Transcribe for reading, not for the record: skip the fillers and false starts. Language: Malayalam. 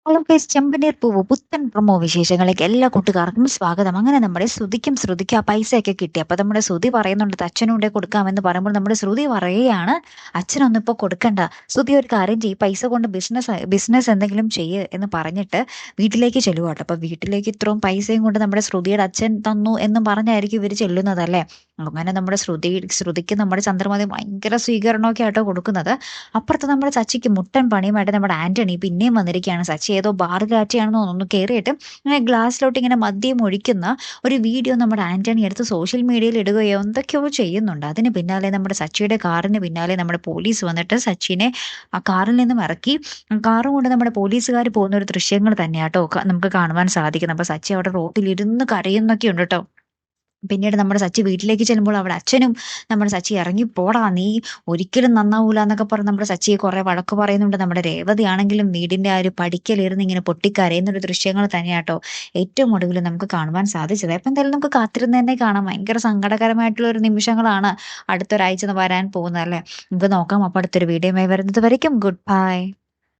ഹലോ ഗൈസ്, ചെമ്പനീർ പൂവ് പുത്തൻ പ്രൊമോ വിശേഷങ്ങളിലേക്ക് എല്ലാ കൂട്ടുകാർക്കും സ്വാഗതം. അങ്ങനെ നമ്മുടെ ശ്രുതിക്ക് ആ പൈസയൊക്കെ കിട്ടി. അപ്പൊ നമ്മുടെ ശ്രുതി പറയുന്നുണ്ട് അച്ഛനും കൂടെ കൊടുക്കാമെന്ന് പറയുമ്പോൾ നമ്മുടെ ശ്രുതി പറയുകയാണ്, അച്ഛനൊന്നും ഇപ്പൊ കൊടുക്കണ്ട, ശ്രുതി ഒരു കാര്യം ചെയ്യ്, പൈസ കൊണ്ട് ബിസിനസ് എന്തെങ്കിലും ചെയ്യ് എന്ന് പറഞ്ഞിട്ട് വീട്ടിലേക്ക് ചെല്ലുവാട്ടോ. അപ്പൊ വീട്ടിലേക്ക് ഇത്രയും പൈസയും കൊണ്ട് നമ്മുടെ ശ്രുതിയുടെ അച്ഛൻ തന്നു എന്നും പറഞ്ഞായിരിക്കും ഇവര് ചെല്ലുന്നതല്ലേ. അങ്ങനെ നമ്മുടെ ശ്രുതിക്ക് നമ്മുടെ ചന്ദ്രമതി ഭയങ്കര സ്വീകരണമൊക്കെ ആട്ടോ കൊടുക്കുന്നത്. അപ്പുറത്ത് നമ്മുടെ ചച്ചിക്ക് മുട്ടൻ പണിയുമായിട്ട് നമ്മുടെ ആന്റണി പിന്നെയും വന്നിരിക്കുകയാണ്. സച്ചി ഏതോ ബാറിലാറ്റിയാണെന്ന് തോന്നുന്നു കയറിയിട്ട് ഇങ്ങനെ ഗ്ലാസ്സിലോട്ട് ഇങ്ങനെ മദ്യം ഒഴിക്കുന്ന ഒരു വീഡിയോ നമ്മുടെ ആന്റണി എടുത്ത് സോഷ്യൽ മീഡിയയിൽ ഇടുകയോ എന്തൊക്കെയോ ചെയ്യുന്നുണ്ട്. അതിന് പിന്നാലെ നമ്മുടെ സച്ചിയുടെ കാറിന് പിന്നാലെ നമ്മുടെ പോലീസ് വന്നിട്ട് സച്ചിനെ ആ കാറിൽ നിന്നും ഇറക്കി കാറും കൊണ്ട് നമ്മുടെ പോലീസുകാർ പോകുന്ന ഒരു ദൃശ്യങ്ങൾ തന്നെയാട്ടോ നമുക്ക് കാണുവാൻ സാധിക്കുന്നത്. അപ്പൊ സച്ചി അവിടെ റോട്ടിൽ ഇരുന്ന് കരയുന്നൊക്കെ ഉണ്ട് കേട്ടോ. പിന്നീട് നമ്മുടെ സച്ചി വീട്ടിലേക്ക് ചെല്ലുമ്പോൾ അവിടെ അച്ഛനും നമ്മുടെ സച്ചി ഇറങ്ങി പോടാ, നീ ഒരിക്കലും നന്നാവൂല എന്നൊക്കെ പറഞ്ഞ് നമ്മുടെ സച്ചിയെ കുറെ വഴക്ക് പറയുന്നുണ്ട്. നമ്മുടെ രേവതി ആണെങ്കിലും വീടിന്റെ ആ ഒരു പടിക്കലിരുന്ന് ഇങ്ങനെ പൊട്ടിക്കരയുന്നൊരു ദൃശ്യങ്ങൾ തന്നെയാട്ടോ ഏറ്റവും ഒടുവിൽ നമുക്ക് കാണുവാൻ സാധിച്ചത്. അപ്പൊ എന്തായാലും നമുക്ക് കാത്തിരുന്ന് തന്നെ കാണാം. ഭയങ്കര സങ്കടകരമായിട്ടുള്ള ഒരു നിമിഷങ്ങളാണ് അടുത്തൊരാഴ്ച വരാൻ പോകുന്നത് അല്ലേ. നമുക്ക് നോക്കാം. അപ്പൊ അടുത്തൊരു വീഡിയോയുമായി വരുന്നത് വരയ്ക്കും ഗുഡ് ബൈ.